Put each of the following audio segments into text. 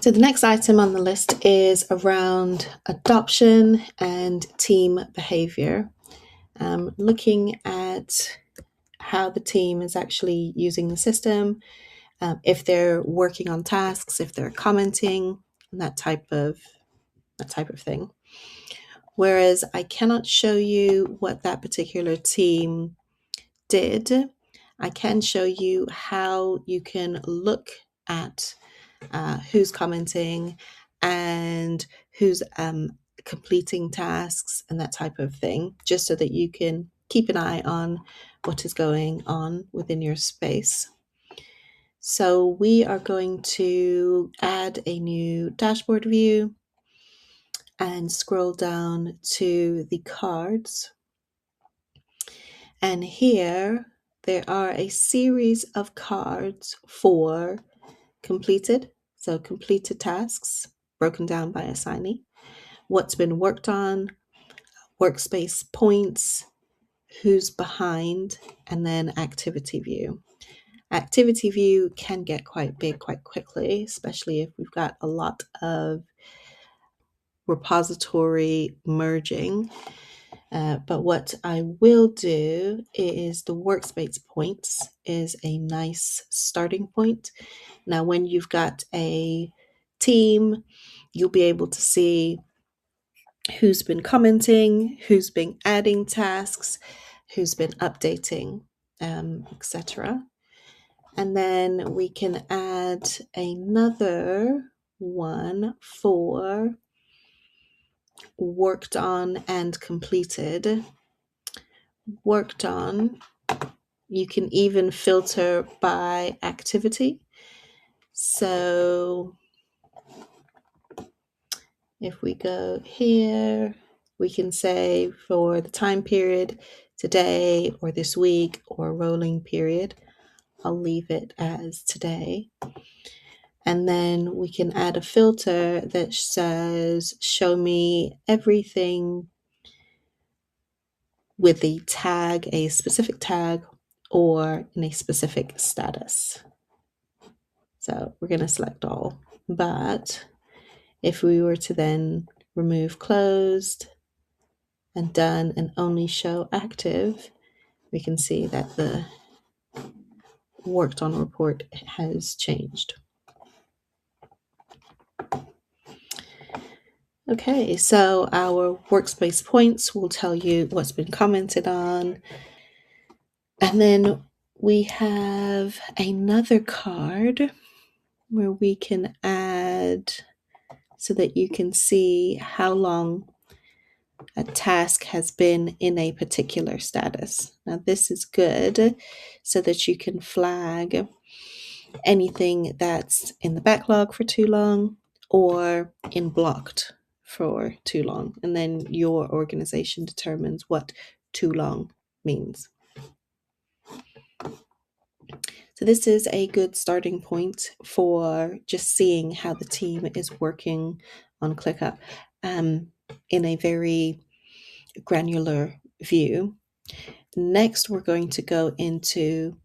So the next item on the list is around adoption and team behavior. Looking at how the team is actually using the system, if they're working on tasks, if they're commenting, that type of thing. Whereas I cannot show you what that particular team did, I can show you how you can look at who's commenting and who's completing tasks and that type of thing, just so that you can keep an eye on what is going on within your space. So we are going to add a new dashboard view and scroll down to the cards. And here there are a series of cards for completed. So completed tasks broken down by assignee, what's been worked on, workspace points, who's behind, and then activity view. Activity view can get quite big quite quickly, especially if we've got a lot of repository merging. But what I will do is the workspace points is a nice starting point. Now, when you've got a team, you'll be able to see who's been commenting, who's been adding tasks, who's been updating, etc. And then we can add another one for worked on and completed. Worked on, you can even filter by activity. So if we go here, we can say for the time period, today or this week or rolling period. I'll leave it as today. And then we can add a filter that says, show me everything with a tag, a specific tag, or in a specific status. So we're going to select all. But if we were to then remove closed and done and only show active, we can see that the worked on report has changed. Okay, so our workspace points will tell you what's been commented on. And then we have another card where we can add so that you can see how long a task has been in a particular status. Now, this is good so that you can flag anything that's in the backlog for too long or in blocked for too long. And then your organization determines what too long means. So this is a good starting point for just seeing how the team is working on ClickUp in a very granular view. Next, we're going to go into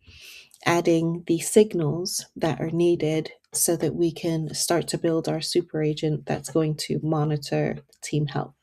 adding the signals that are needed so that we can start to build our super agent that's going to monitor team health.